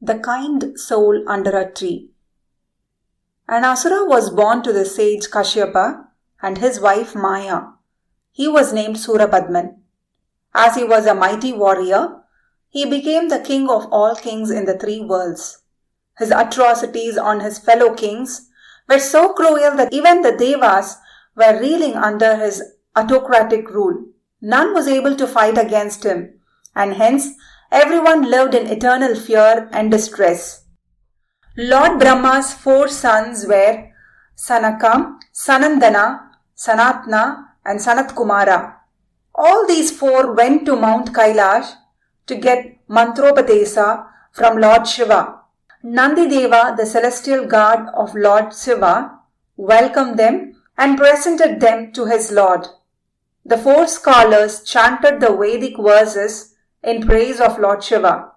The kind soul under a tree. An Asura was born to the sage Kashyapa and his wife Maya. He was named Surapadman. As he was a mighty warrior, he became the king of all kings in the three worlds. His atrocities on his fellow kings were so cruel that even the Devas were reeling under his autocratic rule. None was able to fight against him, and hence everyone lived in eternal fear and distress. Lord Brahma's four sons were Sanaka, Sanandana, Sanatana, and Sanat Kumara. All these four went to Mount Kailash to get Mantropatesa from Lord Shiva. Nandideva, the celestial guard of Lord Shiva, welcomed them and presented them to his Lord. The four scholars chanted the Vedic verses in praise of Lord Shiva.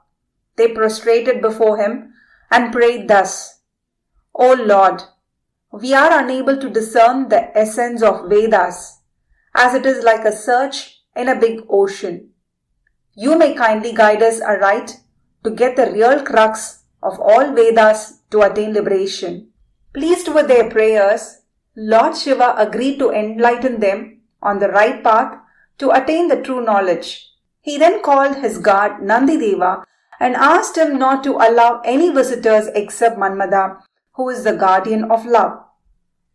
They prostrated before him and prayed thus: O Lord, we are unable to discern the essence of Vedas, as it is like a search in a big ocean. You may kindly guide us aright to get the real crux of all Vedas to attain liberation. Pleased with their prayers, Lord Shiva agreed to enlighten them on the right path to attain the true knowledge. He then called his guard Nandideva and asked him not to allow any visitors except Manmada, who is the guardian of love.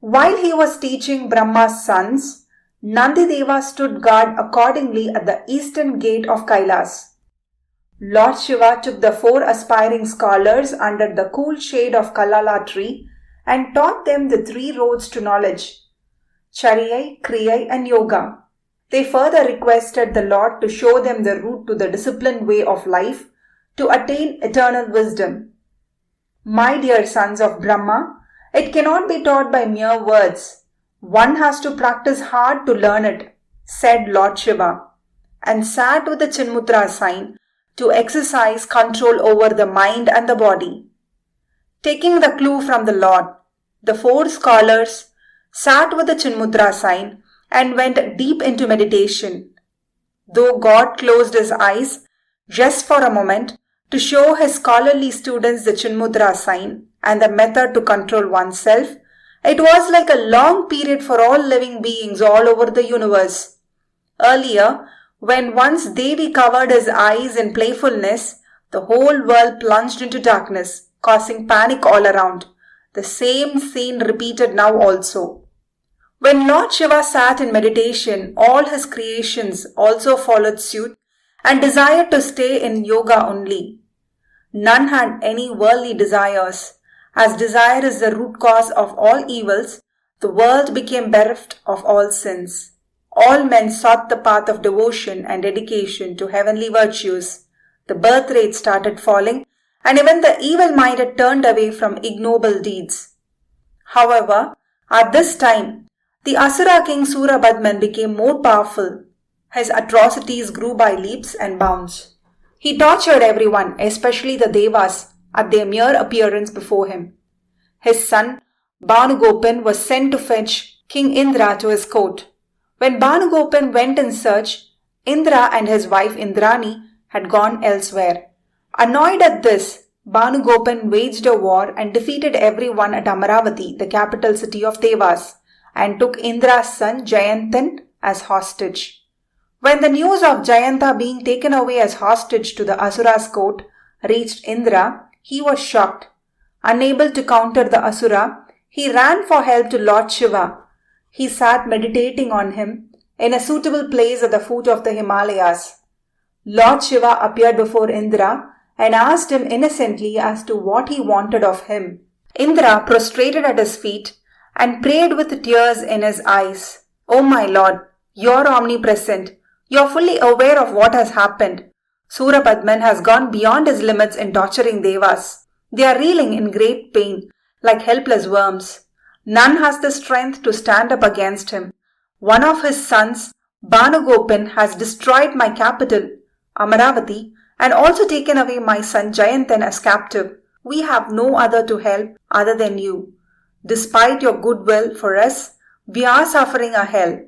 While he was teaching Brahma's sons, Nandideva stood guard accordingly at the eastern gate of Kailas. Lord Shiva took the four aspiring scholars under the cool shade of Kalala tree and taught them the three roads to knowledge: Chariyai, Kriyai, and Yoga. They further requested the Lord to show them the route to the disciplined way of life to attain eternal wisdom. My dear sons of Brahma, it cannot be taught by mere words. One has to practice hard to learn it, said Lord Shiva, and sat with the Chinmutra sign to exercise control over the mind and the body. Taking the clue from the Lord, the four scholars sat with the Chinmutra sign and went deep into meditation. Though God closed his eyes just for a moment to show his scholarly students the Chinmudra sign and the method to control oneself, it was like a long period for all living beings all over the universe. Earlier, when once Devi covered his eyes in playfulness, the whole world plunged into darkness, causing panic all around. The same scene repeated now also. When Lord Shiva sat in meditation, all his creations also followed suit and desired to stay in yoga only. None had any worldly desires. As desire is the root cause of all evils, the world became bereft of all sins. All men sought the path of devotion and dedication to heavenly virtues. The birth rate started falling, and even the evil-minded turned away from ignoble deeds. However, at this time, the Asura king Surapadman became more powerful. His atrocities grew by leaps and bounds. He tortured everyone, especially the Devas, at their mere appearance before him. His son Bhanugopan was sent to fetch King Indra to his court. When Bhanugopan went in search, Indra and his wife Indrani had gone elsewhere. Annoyed at this, Bhanugopan waged a war and defeated everyone at Amaravati, the capital city of Devas, and took Indra's son Jayantan as hostage. When the news of Jayanta being taken away as hostage to the Asura's court reached Indra, he was shocked. Unable to counter the Asura, he ran for help to Lord Shiva. He sat meditating on him in a suitable place at the foot of the Himalayas. Lord Shiva appeared before Indra and asked him innocently as to what he wanted of him. Indra prostrated at his feet and prayed with tears in his eyes. "O my Lord, you are omnipresent. You are fully aware of what has happened. Surapadman has gone beyond his limits in torturing Devas. They are reeling in great pain, like helpless worms. None has the strength to stand up against him. One of his sons, Bhanugopan, has destroyed my capital, Amaravati, and also taken away my son Jayantan as captive. We have no other to help other than you. Despite your goodwill for us, we are suffering a hell.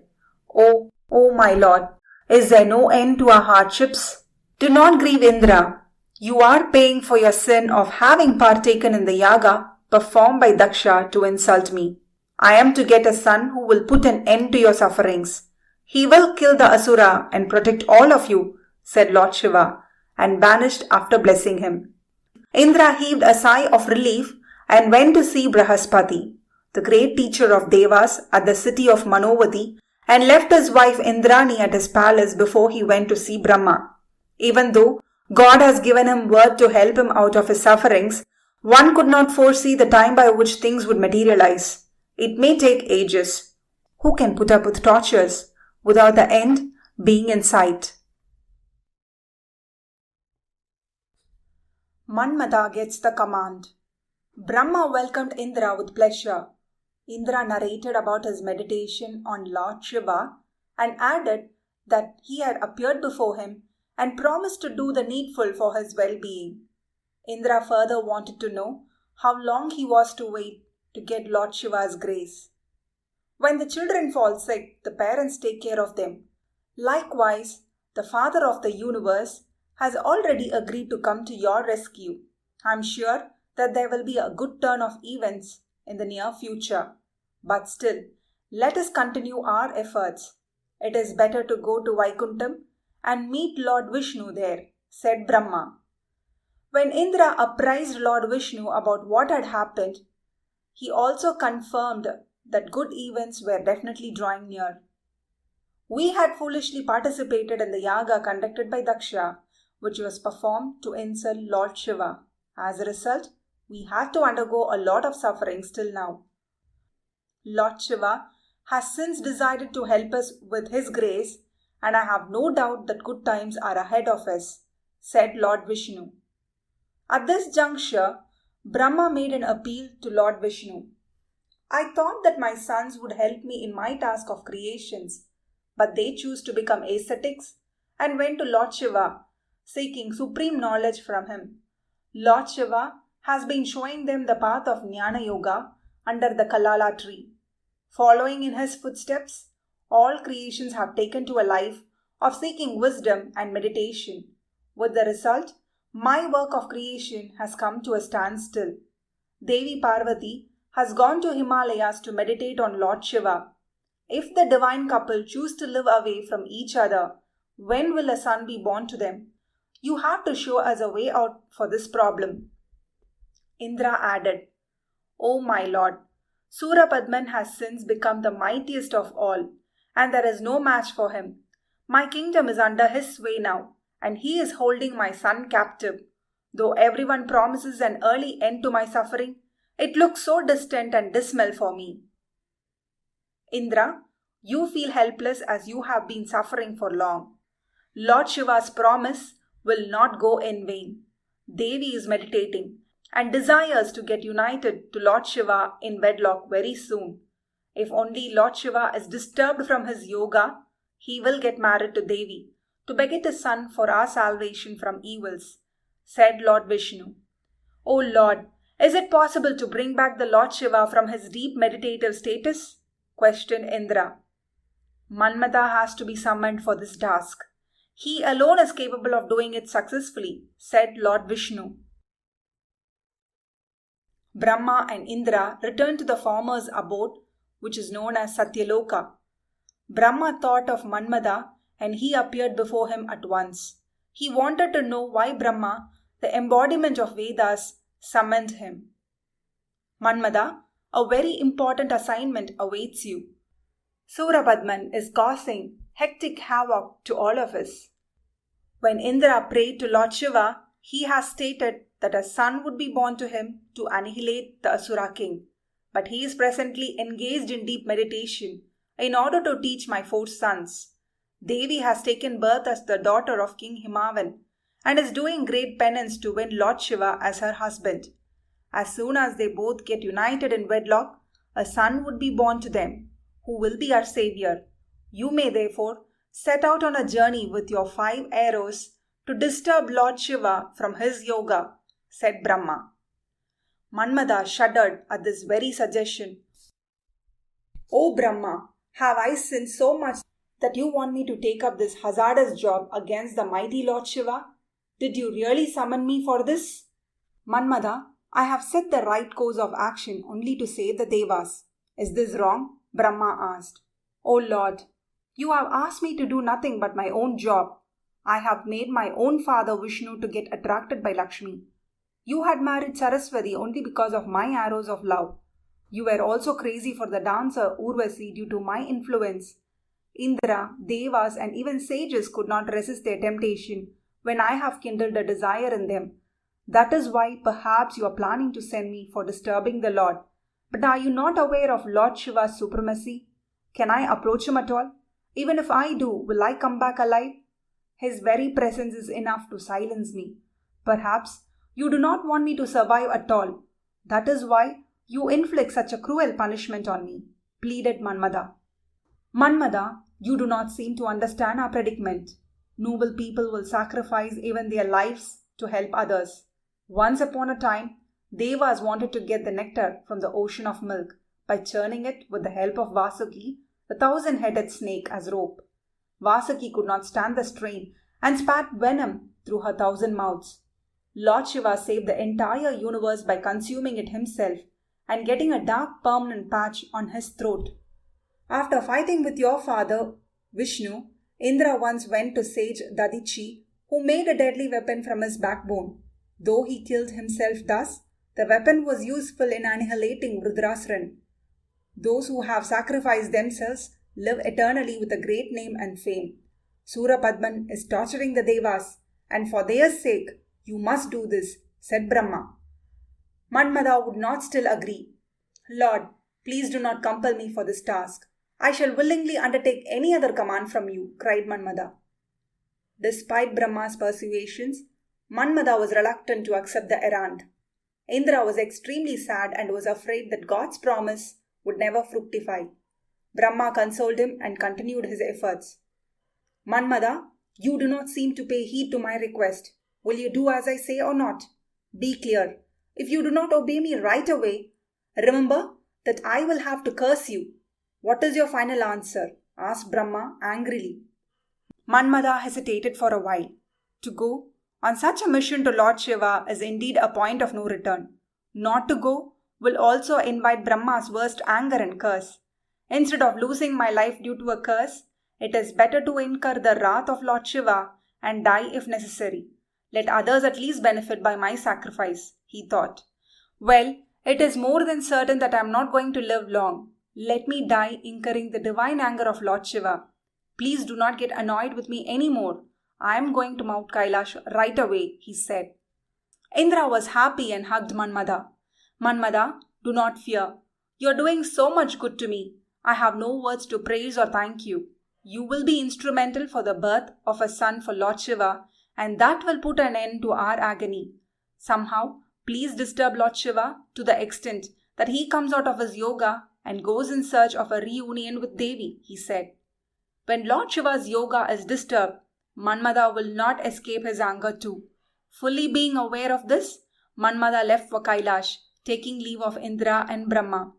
Oh my Lord, is there no end to our hardships? Do not grieve, Indra. You are paying for your sin of having partaken in the yaga performed by Daksha to insult me. I am to get a son who will put an end to your sufferings. He will kill the Asura and protect all of you, said Lord Shiva, and vanished after blessing him. Indra heaved a sigh of relief and went to see Brahaspati, the great teacher of Devas at the city of Manovati, and left his wife Indrani at his palace before he went to see Brahma. Even though God has given him word to help him out of his sufferings, one could not foresee the time by which things would materialize. It may take ages. Who can put up with tortures without the end being in sight? Manmada gets the command. Brahma welcomed Indra with pleasure. Indra narrated about his meditation on Lord Shiva and added that he had appeared before him and promised to do the needful for his well-being. Indra further wanted to know how long he was to wait to get Lord Shiva's grace. When the children fall sick, the parents take care of them. Likewise, the Father of the universe has already agreed to come to your rescue. I am sure that there will be a good turn of events in the near future. But still, let us continue our efforts. It is better to go to Vaikuntham and meet Lord Vishnu there, said Brahma. When Indra apprised Lord Vishnu about what had happened, he also confirmed that good events were definitely drawing near. We had foolishly participated in the yaga conducted by Daksha, which was performed to insult Lord Shiva. As a result, we had to undergo a lot of suffering till now. Lord Shiva has since decided to help us with his grace, and I have no doubt that good times are ahead of us, said Lord Vishnu. At this juncture, Brahma made an appeal to Lord Vishnu. I thought that my sons would help me in my task of creations, but they choose to become ascetics and went to Lord Shiva, seeking supreme knowledge from him. Lord Shiva has been showing them the path of Jnana Yoga under the Kalala tree. Following in his footsteps, all creations have taken to a life of seeking wisdom and meditation. With the result, my work of creation has come to a standstill. Devi Parvati has gone to Himalayas to meditate on Lord Shiva. If the divine couple choose to live away from each other, when will a son be born to them? You have to show us a way out for this problem. Indra added, O my lord, Surapadman has since become the mightiest of all, and there is no match for him. My kingdom is under his sway now, and he is holding my son captive. Though everyone promises an early end to my suffering, it looks so distant and dismal for me. Indra, you feel helpless as you have been suffering for long. Lord Shiva's promise will not go in vain. Devi is meditating and desires to get united to Lord Shiva in wedlock very soon. If only Lord Shiva is disturbed from his yoga, he will get married to Devi to beget a son for our salvation from evils, said Lord Vishnu. O Lord, is it possible to bring back the Lord Shiva from his deep meditative status? Questioned Indra. Manmada has to be summoned for this task. He alone is capable of doing it successfully, said Lord Vishnu. Brahma and Indra returned to the former's abode, which is known as Satyaloka. Brahma thought of Manmada and he appeared before him at once. He wanted to know why Brahma, the embodiment of Vedas, summoned him. Manmada, a very important assignment awaits you. Surapadman is causing hectic havoc to all of us. When Indra prayed to Lord Shiva, he has stated that a son would be born to him to annihilate the Asura king. But he is presently engaged in deep meditation in order to teach my 4 sons. Devi has taken birth as the daughter of King Himavan and is doing great penance to win Lord Shiva as her husband. As soon as they both get united in wedlock, a son would be born to them, who will be our savior. You may therefore set out on a journey with your 5 arrows to disturb Lord Shiva from his yoga, said Brahma. Manmada shuddered at this very suggestion. O Brahma, have I sinned so much that you want me to take up this hazardous job against the mighty Lord Shiva? Did you really summon me for this? Manmada, I have set the right course of action only to save the Devas. Is this wrong? Brahma asked. O Lord, you have asked me to do nothing but my own job. I have made my own father Vishnu to get attracted by Lakshmi. You had married Saraswati only because of my arrows of love. You were also crazy for the dancer Urvasi due to my influence. Indra, Devas, and even sages could not resist their temptation when I have kindled a desire in them. That is why perhaps you are planning to send me for disturbing the Lord. But are you not aware of Lord Shiva's supremacy? Can I approach him at all? Even if I do, will I come back alive? His very presence is enough to silence me. Perhaps you do not want me to survive at all. That is why you inflict such a cruel punishment on me, pleaded Manmada. Manmada, you do not seem to understand our predicament. Noble people will sacrifice even their lives to help others. Once upon a time, Devas wanted to get the nectar from the ocean of milk by churning it with the help of Vasuki, the 1,000-headed snake, as rope. Vasuki could not stand the strain and spat venom through her 1,000 mouths. Lord Shiva saved the entire universe by consuming it himself and getting a dark permanent patch on his throat. After fighting with your father, Vishnu, Indra once went to sage Dadichi, who made a deadly weapon from his backbone. Though he killed himself thus, the weapon was useful in annihilating Rudrasuran. Those who have sacrificed themselves live eternally with a great name and fame. Surapadman is torturing the Devas, and for their sake, you must do this, said Brahma. Manmada would not still agree. Lord, please do not compel me for this task. I shall willingly undertake any other command from you, cried Manmada. Despite Brahma's persuasions, Manmada was reluctant to accept the errand. Indra was extremely sad and was afraid that God's promise would never fructify. Brahma consoled him and continued his efforts. Manmada, you do not seem to pay heed to my request. Will you do as I say or not? Be clear. If you do not obey me right away, remember that I will have to curse you. What is your final answer? Asked Brahma angrily. Manmada hesitated for a while. To go on such a mission to Lord Shiva is indeed a point of no return. Not to go will also invite Brahma's worst anger and curse. Instead of losing my life due to a curse, it is better to incur the wrath of Lord Shiva and die if necessary. Let others at least benefit by my sacrifice, he thought. Well, it is more than certain that I am not going to live long. Let me die incurring the divine anger of Lord Shiva. Please do not get annoyed with me anymore. I am going to Mount Kailash right away, he said. Indra was happy and hugged Manmada. Manmada, do not fear. You are doing so much good to me. I have no words to praise or thank you. You will be instrumental for the birth of a son for Lord Shiva, and that will put an end to our agony. Somehow, please disturb Lord Shiva to the extent that he comes out of his yoga and goes in search of a reunion with Devi, he said. When Lord Shiva's yoga is disturbed, Manmada will not escape his anger too. Fully being aware of this, Manmada left for Kailash, taking leave of Indra and Brahma.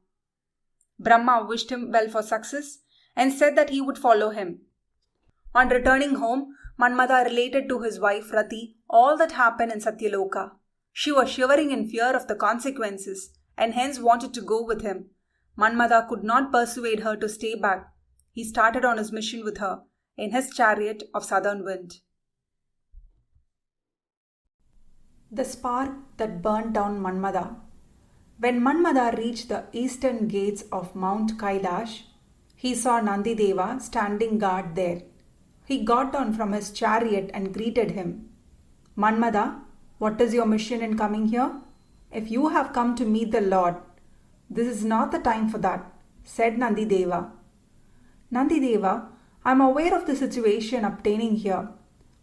Brahma wished him well for success and said that he would follow him. On returning home, Manmada related to his wife Rati all that happened in Satyaloka. She was shivering in fear of the consequences and hence wanted to go with him. Manmada could not persuade her to stay back. He started on his mission with her in his chariot of southern wind. The spark that burned down Manmada. When Manmada reached the eastern gates of Mount Kailash, he saw Nandideva standing guard there. He got down from his chariot and greeted him. Manmada, what is your mission in coming here? If you have come to meet the Lord, this is not the time for that, said Nandideva. Nandideva, I am aware of the situation obtaining here.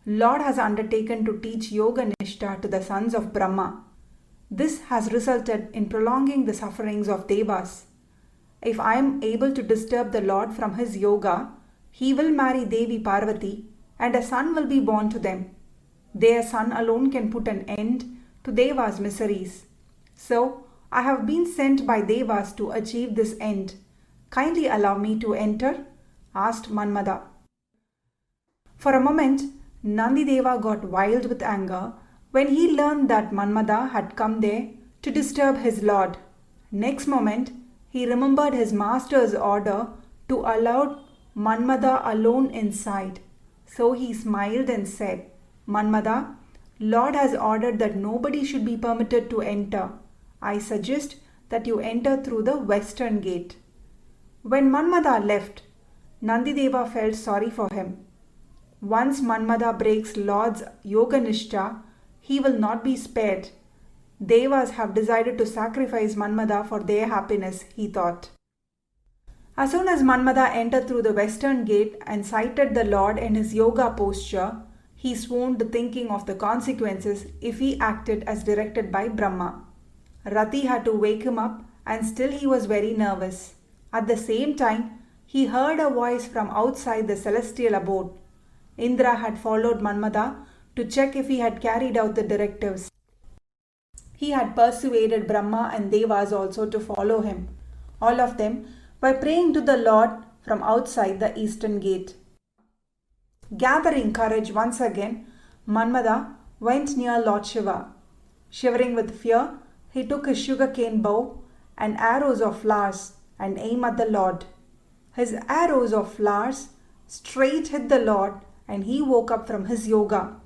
Lord has undertaken to teach Yoga Nishtha to the sons of Brahma. This has resulted in prolonging the sufferings of Devas. If I am able to disturb the Lord from his yoga, he will marry Devi Parvati and a son will be born to them. Their son alone can put an end to Devas' miseries. So, I have been sent by Devas to achieve this end. Kindly allow me to enter, asked Manmada. For a moment, Nandideva got wild with anger when he learned that Manmada had come there to disturb his lord. Next moment, he remembered his master's order to allow Manmada alone inside. So he smiled and said, Manmada, Lord has ordered that nobody should be permitted to enter. I suggest that you enter through the western gate. When Manmada left, Nandideva felt sorry for him. Once Manmada breaks Lord's Yoganishta, he will not be spared. Devas have decided to sacrifice Manmada for their happiness, he thought. As soon as Manmada entered through the western gate and sighted the Lord in his yoga posture, he swooned thinking of the consequences if he acted as directed by Brahma. Rati had to wake him up and still he was very nervous. At the same time, he heard a voice from outside the celestial abode. Indra had followed Manmada to check if he had carried out the directives. He had persuaded Brahma and Devas also to follow him, all of them by praying to the Lord from outside the eastern gate. Gathering courage once again, Manmada went near Lord Shiva. Shivering with fear, he took his sugarcane bow and arrows of flowers and aimed at the Lord. His arrows of flowers straight hit the Lord and he woke up from his yoga.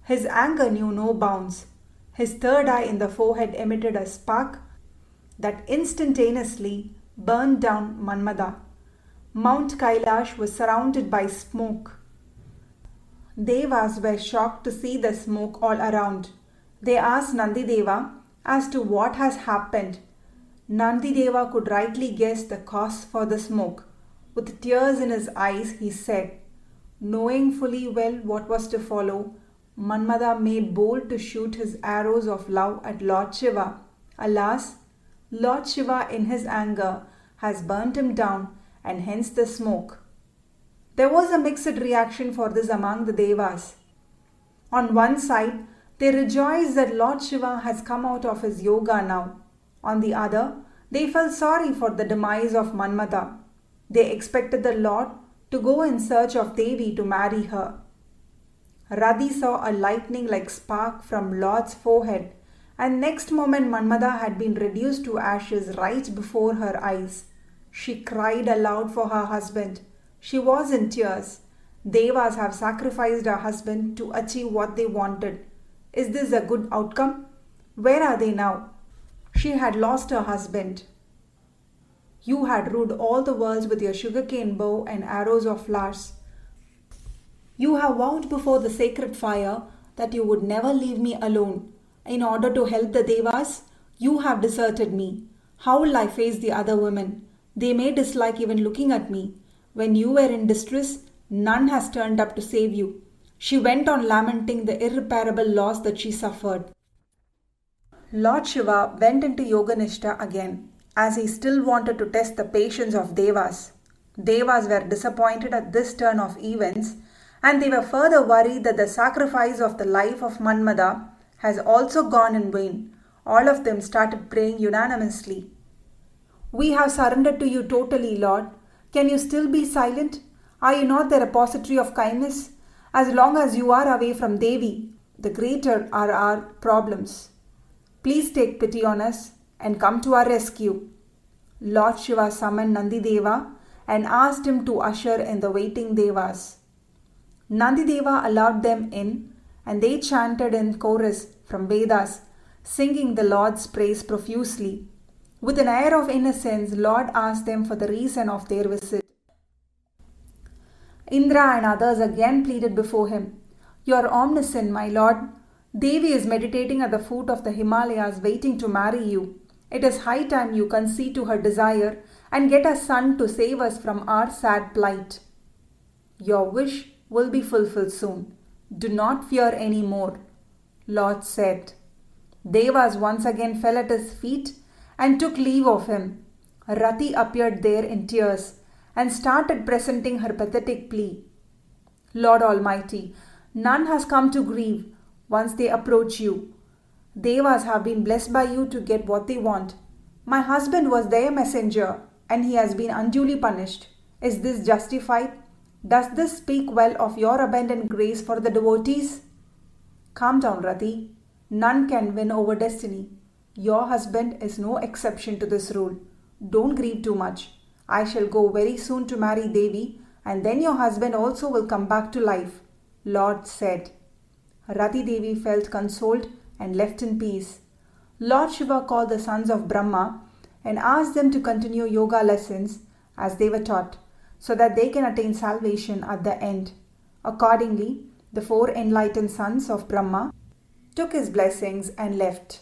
His anger knew no bounds. His third eye in the forehead emitted a spark that instantaneously burned down Manmada. Mount Kailash was surrounded by smoke. Devas were shocked to see the smoke all around. They asked Nandideva as to what has happened. Nandideva could rightly guess the cause for the smoke. With tears in his eyes, he said, knowing fully well what was to follow, Manmada made bold to shoot his arrows of love at Lord Shiva. Alas, Lord Shiva in his anger has burnt him down and hence the smoke. There was a mixed reaction for this among the Devas. On one side, they rejoiced that Lord Shiva has come out of his yoga now. On the other, they felt sorry for the demise of Manmada. They expected the Lord to go in search of Devi to marry her. Rati saw a lightning-like spark from Lord's forehead, and next moment Manmada had been reduced to ashes right before her eyes. She cried aloud for her husband. She was in tears. Devas have sacrificed her husband to achieve what they wanted. Is this a good outcome? Where are they now? She had lost her husband. You had ruled all the worlds with your sugarcane bow and arrows of flowers. You have vowed before the sacred fire that you would never leave me alone. In order to help the Devas, you have deserted me. How will I face the other women? They may dislike even looking at me. When you were in distress, none has turned up to save you. She went on lamenting the irreparable loss that she suffered. Lord Shiva went into Yoganishta again, as he still wanted to test the patience of Devas. Devas were disappointed at this turn of events, and they were further worried that the sacrifice of the life of Manmada has also gone in vain. All of them started praying unanimously. We have surrendered to you totally, Lord. Can you still be silent? Are you not the repository of kindness? As long as you are away from Devi, the greater are our problems. Please take pity on us and come to our rescue. Lord Shiva summoned Nandideva and asked him to usher in the waiting Devas. Nandideva allowed them in, and they chanted in chorus from Vedas, singing the Lord's praise profusely. With an air of innocence, Lord asked them for the reason of their visit. Indra and others again pleaded before him, You are omniscient, my Lord. Devi is meditating at the foot of the Himalayas waiting to marry you. It is high time you concede to her desire and get a son to save us from our sad plight. Your wish will be fulfilled soon. Do not fear any more, Lord said. Devas once again fell at his feet and took leave of him. Rati appeared there in tears and started presenting her pathetic plea. Lord Almighty, none has come to grieve once they approach you. Devas have been blessed by you to get what they want. My husband was their messenger and he has been unduly punished. Is this justified? Does this speak well of your abundant grace for the devotees? Calm down, Rati. None can win over destiny. Your husband is no exception to this rule. Don't grieve too much. I shall go very soon to marry Devi, and then your husband also will come back to life, Lord said. Rati Devi felt consoled and left in peace. Lord Shiva called the sons of Brahma and asked them to continue yoga lessons as they were taught, so that they can attain salvation at the end. Accordingly, the four enlightened sons of Brahma took his blessings and left.